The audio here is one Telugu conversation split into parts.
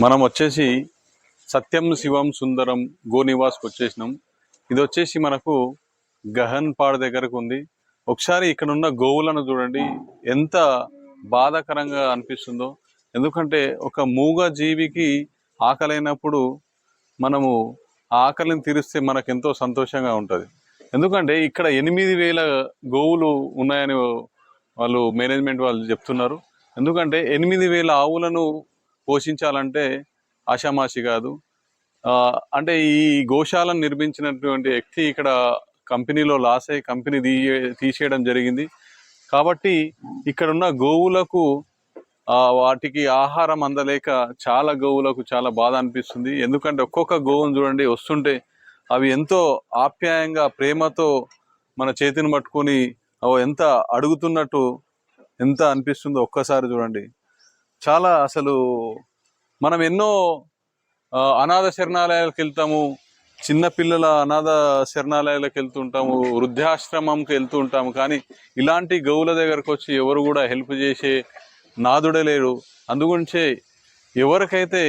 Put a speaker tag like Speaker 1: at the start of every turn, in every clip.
Speaker 1: మనం వచ్చేసి సత్యం శివం సుందరం గోనివాస్కి వచ్చేసినాం. ఇది వచ్చేసి మనకు గహన్ పాడ్ దగ్గరకు ఉంది. ఒకసారి ఇక్కడ ఉన్న గోవులను చూడండి, ఎంత బాధాకరంగా అనిపిస్తుందో. ఎందుకంటే ఒక మూగ జీవికి ఆకలైనప్పుడు మనము ఆ ఆకలిని తీరిస్తే మనకు ఎంతో సంతోషంగా ఉంటుంది. ఎందుకంటే ఇక్కడ 8,000 గోవులు ఉన్నాయని వాళ్ళు మేనేజ్మెంట్ వాళ్ళు చెప్తున్నారు. ఎందుకంటే 8,000 ఆవులను పోషించాలంటే ఆషామాషి కాదు. అంటే ఈ గోశాలను నిర్మించినటువంటి వ్యక్తి ఇక్కడ కంపెనీలో లాస్ అయ్యి కంపెనీ తీసేయడం జరిగింది. కాబట్టి ఇక్కడ ఉన్న గోవులకు వాటికి ఆహారం అందలేక చాలా గోవులకు చాలా బాధ అనిపిస్తుంది. ఎందుకంటే ఒక్కొక్క గోవును చూడండి, వస్తుంటే అవి ఎంతో ఆప్యాయంగా ప్రేమతో మన చేతిని పట్టుకొని ఎంత అడుగుతున్నట్టు ఎంత అనిపిస్తుందో ఒక్కసారి చూడండి. చాలా అసలు మనం ఎన్నో అనాథ శరణాలయాలకు వెళ్తాము, చిన్నపిల్లల అనాథ శరణాలయాలకు వెళ్తుంటాము, వృద్ధాశ్రమంకి వెళ్తూ ఉంటాము. కానీ ఇలాంటి గోవుల దగ్గరకు వచ్చి ఎవరు కూడా హెల్ప్ చేసే నాదుడే లేడు. అందుగురించే ఎవరికైతే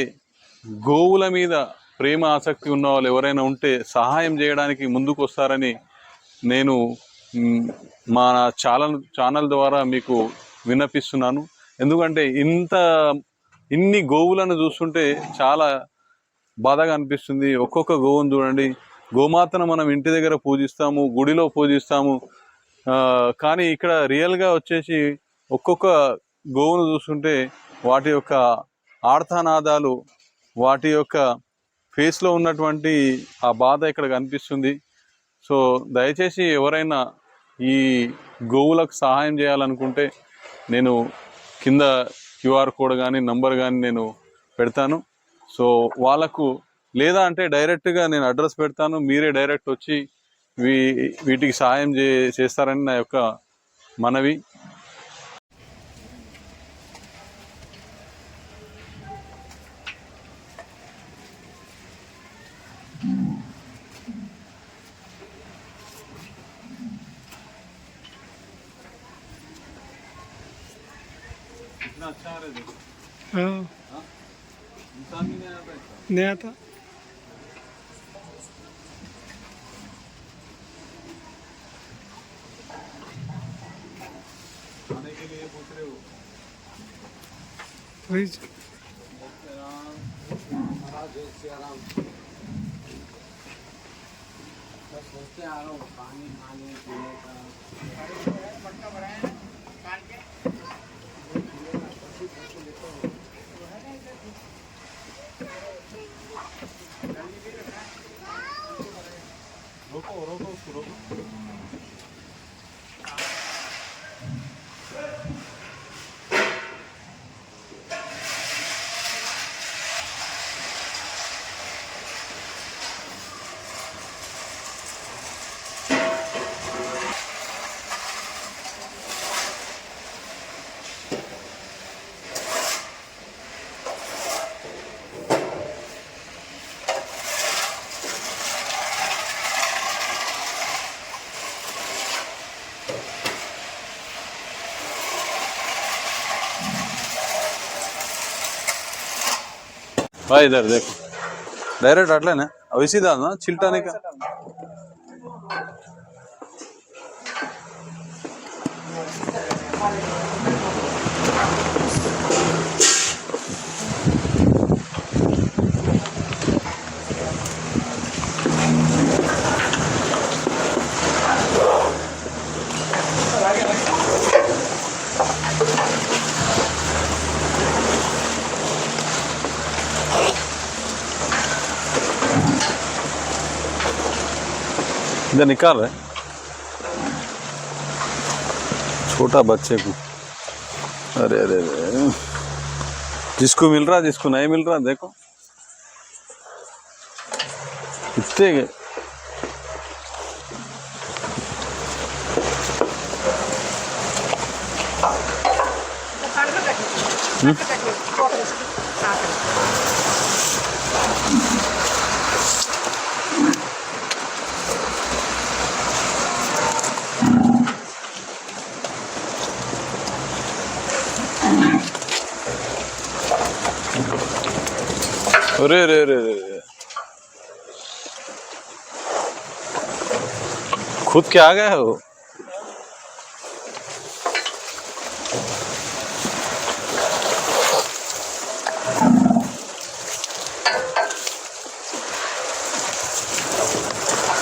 Speaker 1: గోవుల మీద ప్రేమ ఆసక్తి ఉన్న వాళ్ళు ఎవరైనా ఉంటే సహాయం చేయడానికి ముందుకు వస్తారని నేను మా ఛానల్ ద్వారా మీకు విన్నపిస్తున్నాను. ఎందుకంటే ఇన్ని గోవులను చూస్తుంటే చాలా బాధగా అనిపిస్తుంది. ఒక్కొక్క గోవును చూడండి, గోమాతను మనం ఇంటి దగ్గర పూజిస్తాము, గుడిలో పూజిస్తాము. కానీ ఇక్కడ రియల్గా వచ్చేసి ఒక్కొక్క గోవును చూస్తుంటే వాటి యొక్క ఆర్తనాదాలు, వాటి యొక్క ఫేస్లో ఉన్నటువంటి ఆ బాధ ఇక్కడ కనిపిస్తుంది. సో దయచేసి ఎవరైనా ఈ గోవులకు సహాయం చేయాలనుకుంటే నేను కింద క్యూఆర్ కోడ్ కానీ నంబర్ కానీ నేను పెడతాను. సో వాళ్ళకు లేదా అంటే డైరెక్ట్గా నేను అడ్రస్ పెడతాను, మీరే డైరెక్ట్ వచ్చి వీటికి సహాయం చేస్తారని నా యొక్క మనవి.
Speaker 2: हाँ नहीं आता।
Speaker 1: खाने के लिए पूछ रहे हो?
Speaker 2: वही
Speaker 3: बस सोचते आ रहा हूँ पानी खाने पीने का।
Speaker 1: रोको उसको रोको। भाई इधर देखो, डायरेक्ट अट्ला ना वैसी दाल ना छिलटाने का। इधर निकाल रहे छोटा बच्चे को। अरे अरे अरे, जिसको मिल रहा जिसको नहीं मिल रहा देखो इतने अरे रे रे रे खुद के आ गया है वो।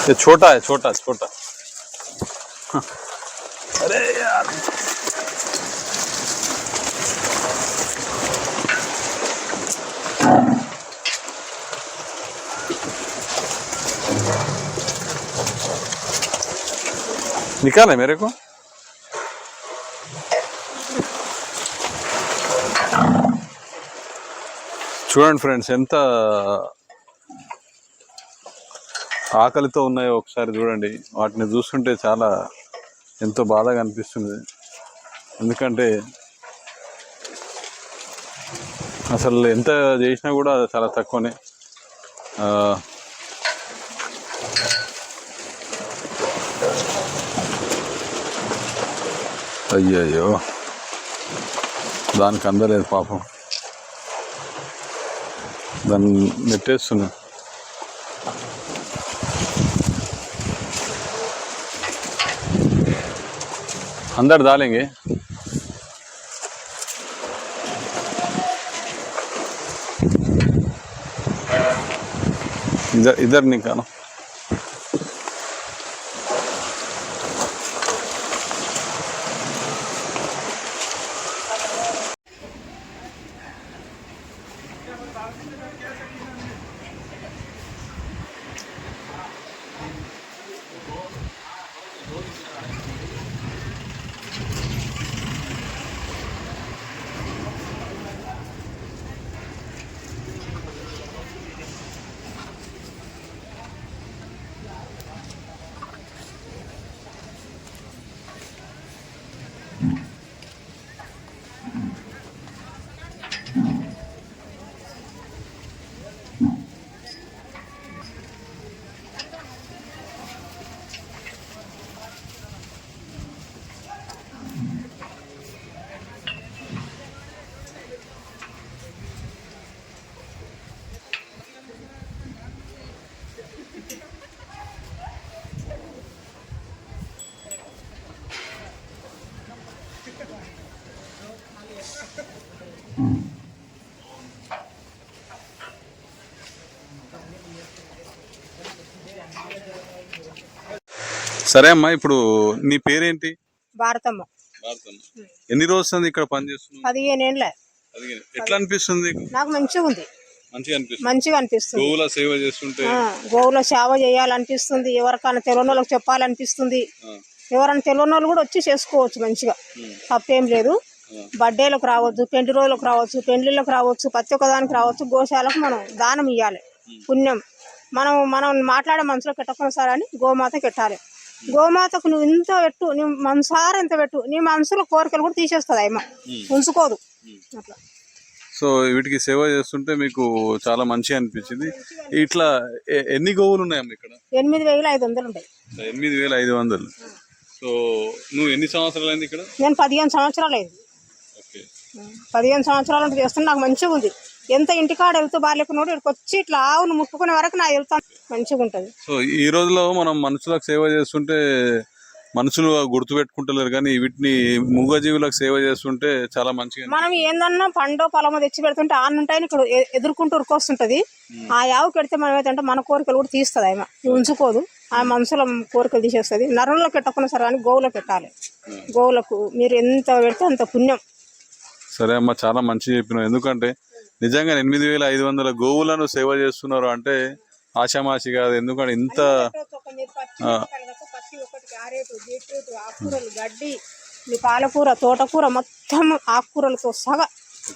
Speaker 1: ये छोटा है, छोटा छोटा। अरे यार निकाले मेरे को। చూడండి ఫ్రెండ్స్ ఎంత ఆకలితో ఉన్నాయో ఒకసారి చూడండి. వాటిని చూస్తుంటే చాలా ఎంతో బాధగా అనిపిస్తుంది. ఎందుకంటే అసలు ఎంత చేసినా కూడా చాలా తక్కువనే. అయ్యయ్యో దానికి అందలేదు పాపం, దాన్ని నెట్టేస్తున్నా. अंदर डालेंगे। इधर इधर निकालो। సరే అమ్మా, ఇప్పుడు నీ పేరేంటి?
Speaker 4: భారతమ్మ.
Speaker 1: ఎన్ని రోజులు ఇక్కడ పని చేస్తున్నావు?
Speaker 4: 15 ఏళ్ళ.
Speaker 1: ఎట్లా అనిపిస్తుంది?
Speaker 4: నాకు మంచిగా ఉంది, మంచిగా అనిపిస్తుంది.
Speaker 1: గోవుల సేవ చేస్తుంటే
Speaker 4: గోవుల సేవ చేయాలనిపిస్తుంది. ఎవరికైనా తెలియని వాళ్ళకి చెప్పాలనిపిస్తుంది. ఎవరైనా తెలియని వాళ్ళు కూడా వచ్చి చేసుకోవచ్చు మంచిగా, తప్పేం లేదు. బర్త్డేలకు రావచ్చు, పెండ్లి రోజులకు రావచ్చు, పెండ్లిళ్ళకు రావచ్చు, ప్రతి ఒక్క దానికి రావచ్చు. గోశాలకు మనం దానం ఇవ్వాలి, పుణ్యం. మనం మాట్లాడే మనసులో పెట్టకుండా సార్ అని గోమాతకి పెట్టాలి. గోమాతకు నువ్వు ఇంత పెట్టు, నీ మనసారా ఎంత పెట్టు, నీ మనసులో కోరికలు కూడా తీసేస్తుంది అమ్మ, ఉంచుకోదు అట్లా.
Speaker 1: సో వీటికి సేవ చేస్తుంటే మీకు చాలా మంచిగా అనిపించింది. ఇట్లా ఎన్ని గోవులు ఉన్నాయమ్మా ఇక్కడ?
Speaker 4: 8500 ఉంటాయి.
Speaker 1: 8500. సో నువ్వు ఎన్ని సంవత్సరాలు అయింది ఇక్కడ?
Speaker 4: నేను 15 సంవత్సరాలు అయింది. 15 సంవత్సరాల నుంచి చేస్తున్నా. నాకు మంచిగా ఉంది. ఎంత ఇంటికాడ వెళ్తూ బాగాలేకున్నాడు, ఇక్కడికి వచ్చి ఇట్లా ఆవును ముట్టుకునే వరకు నాకు వెళ్తాను, మంచిగా ఉంటుంది.
Speaker 1: సో ఈ రోజులో మనం మనుషులకు సేవ చేస్తుంటే మనుషులు గుర్తుపెట్టుకుంటలేరు, కానీ వీటిని మూగజీవులకు సేవ చేస్తుంటే చాలా మంచిగా.
Speaker 4: మనం ఏందన్నా పండో పొలమో తెచ్చి పెడుతుంటే ఆనుంటాయని ఇక్కడ ఎదుర్కొంటూ ఉరుకొస్తుంటది. ఆ ఆవు పెడితే మనం ఏంటంటే మన కోరికలు కూడా తీస్తుంది. ఆమె ఉంచుకోదు, ఆ మనసులో కోరికలు తీసేస్తుంది. నరంలో పెట్టకుండా సరే కానీ గోవులకు పెట్టాలి. గోవులకు మీరు ఎంత పెడితే అంత పుణ్యం.
Speaker 1: సరే అమ్మ, చాలా మంచిగా చెప్పినావు. ఎందుకంటే నిజంగా 8500 గోవులను సేవ చేస్తున్నారు అంటే ఆషామాషి కాదు. ఎందుకంటే ఇంత
Speaker 4: ఆకుకూరలు, గడ్డి, నీ పాలకూర, తోటకూర మొత్తం ఆకుకూరలతో సహా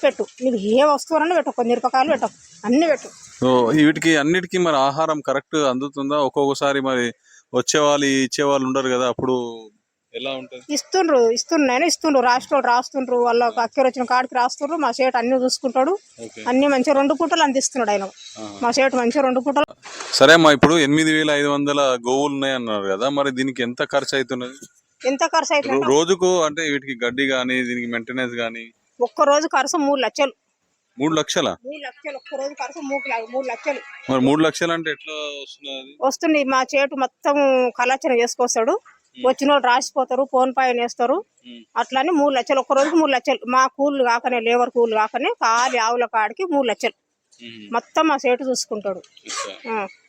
Speaker 4: పెట్టు. నీకు ఏ వస్తువులన్నా పెట్టు, కొన్ని మిరపకాయలు పెట్టు, అన్ని పెట్టు.
Speaker 1: సో వీటికి అన్నిటికీ మరి ఆహారం కరెక్ట్ అందుతుందా? ఒక్కొక్కసారి మరి వచ్చేవాళ్ళు ఇచ్చేవాళ్ళు ఉండరు కదా, అప్పుడు ఎలా ఉంటుంది?
Speaker 4: ఇస్తుండ్రు రాస్తుండ్రు. వాళ్ళ అక్కర వచ్చిన కాడికి రాస్తుండ్రు. మా షేట్ అన్ని చూసుకుంటాడు, అన్ని మంచిగా 2 పూటలు అందిస్తున్నాడు ఆయన. మా షేట్ మంచిగా 2 పూటలు.
Speaker 1: సరే అమ్మా, ఇప్పుడు 8500 గోవులు ఉన్నాయి అన్నారు కదా, మరి దీనికి ఎంత ఖర్చు అవుతున్నది?
Speaker 4: ఎంత ఖర్చు అవుతుంది
Speaker 1: రోజుకు? అంటే వీటికి గడ్డి గానీ, దీనికి మెయింటెనెన్స్ గానీ
Speaker 4: ఒక్క రోజు ఖర్చు 3 లక్షలు.
Speaker 1: 3 లక్షల
Speaker 4: 3 లక్షలు ఒక్క రోజు ఖర్చు 3 లక్షలు.
Speaker 1: మరి 3 లక్షలు అంటే ఎట్లా వస్తున్నది?
Speaker 4: వస్తుంది. మా చేటు మొత్తం కలాచన చేసుకొస్తాడు. వచ్చిన వాళ్ళు రాసిపోతారు, ఫోన్ పైన వేస్తారు. అట్లని 3 లక్షలు ఒక్క రోజుకి 3 లక్షలు. మా కూళ్ళు కాకనే, లేబర్ కూళ్ళు కాకనే ఖాళీ ఆవుల కాడికి 3 లక్షలు మొత్తం మా చేటు చూసుకుంటాడు.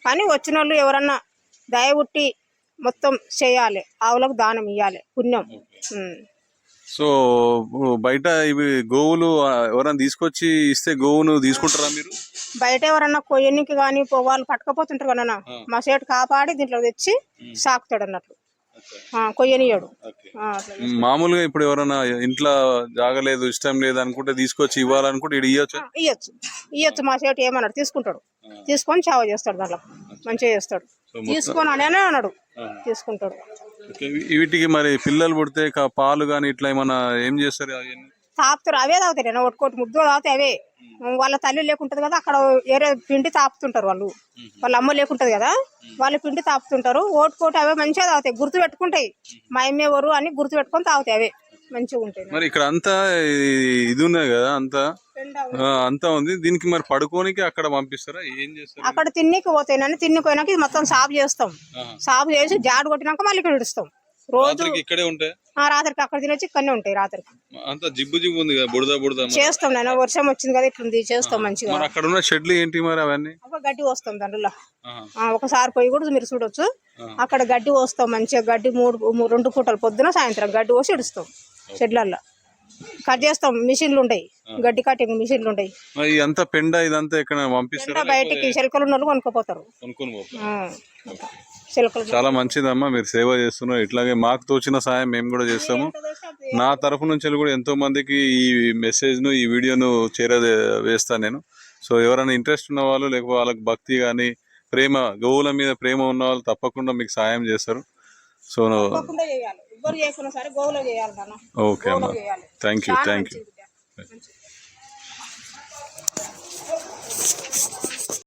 Speaker 4: కానీ వచ్చిన వాళ్ళు ఎవరన్నా దయవుట్టి మొత్తం చేయాలి, ఆవులకు దానం ఇవ్వాలి, పుణ్యం.
Speaker 1: సో బయట ఇవి గోవులు ఎవరైనా తీసుకొచ్చి ఇస్తే గోవును తీసుకుంటారా మీరు?
Speaker 4: బయట ఎవరన్నా కొయ్యనికి కానీ వాళ్ళు పట్టుకపోతుంటారు కన్నా మా చేటు కాపాడి దీంట్లో తెచ్చి సాకుతాడు అన్నట్లు, కొయ్యనియాడు.
Speaker 1: మామూలుగా ఇప్పుడు ఎవరైనా ఇంట్లో జాగలేదు, ఇష్టం లేదు అనుకుంటే తీసుకొచ్చి ఇవ్వాలనుకుంటే ఇది ఇయ్యొచ్చు. మా చేటు ఏమన్నాడు తీసుకుంటాడు, తీసుకొని చావ చేస్తాడు, దాంట్లో మంచిగా చేస్తాడు. తీసుకొని అనే అన్నాడు, తీసుకుంటాడు. వీటికి మరి పిల్లలు పుడితే పాలు గాని ఇట్లా ఏమన్నా ఏం చేస్తారు?
Speaker 4: తాపుతారు, అవే తాగుతారు. ఒక్కోటి ముద్దు తాగితే అవే. వాళ్ళ తల్లి లేకుంటది కదా, అక్కడ వేరే పిండి తాపుతుంటారు. వాళ్ళ అమ్మ లేకుంటది కదా, వాళ్ళ పిండి తాపుతుంటారు. ఓటుకోటి అవే మంచిగా తాగుతాయి, గుర్తు పెట్టుకుంటాయి. మా అమ్మ ఎవరు అని గుర్తు పెట్టుకొని తాగుతాయి, అవే మంచిగా ఉంటాయి.
Speaker 1: మరి ఇక్కడ అంతా ఇది ఉన్నది కదా, అంతా ఉంది. దీనికి మరి పడుకోనికి అక్కడ పంపిస్తారా? ఏం చేస్తారు?
Speaker 4: అక్కడ తిన్నికి పోతాయి. తిన్నిపోయినాక ఇది మొత్తం సాపు చేస్తాం. సాపు చేసి జాడు కొట్టినాక మళ్ళీ ఇక్కడ ఇడుస్తాం. రోజు
Speaker 1: ఇక్కడే ఉంటాయి.
Speaker 4: రాత్రికి అక్కడ తినొచ్చి ఇక్కడనే ఉంటాయి. రాత్రికి
Speaker 1: అంతా జిబ్బు జిబ్బు ఉంది కదా, బుడద
Speaker 4: చేస్తాం. నేను వర్షం వచ్చింది కదా, ఇట్లుంది, చేస్తాం మంచిగా.
Speaker 1: అక్కడ ఉన్న షెడ్లు ఏంటి మరి? అవన్నీ
Speaker 4: గడ్డి వస్తాం దాంట్లో. ఒకసారి పోయి కూడా మీరు చూడొచ్చు. అక్కడ గడ్డి వస్తాం మంచిగా. గడ్డి 2 పూటలు పొద్దున సాయంత్రం గడ్డి పోసి ఇడుస్తాం షెడ్లల్లో. కట్ చేస్తాం, మిషన్లు ఉంటాయి, గడ్డి కటింగ్ మిషన్లు ఉంటాయి.
Speaker 1: అంతా పెండ ఇదంతా ఎక్కడ పంపిస్తారా?
Speaker 4: బయటికి చిలకలు ఉన్న వాళ్ళు కొనుక్కోపోతారు.
Speaker 1: చాలా మంచిదమ్మా, మీరు సేవ చేస్తున్నారు. ఇట్లాగే మాకు తోచిన సాయం మేము కూడా చేస్తాము. నా తరఫు నుంచి కూడా ఎంతో మందికి ఈ మెసేజ్ ను, ఈ వీడియోను వేస్తాను నేను. సో ఎవరైనా ఇంట్రెస్ట్ ఉన్న వాళ్ళు, లేకపోతే వాళ్ళకి భక్తి కానీ ప్రేమ, గోవుల మీద ప్రేమ ఉన్న వాళ్ళు తప్పకుండా మీకు సాయం చేస్తారు. సో ఓకే అమ్మా, థ్యాంక్ యూ.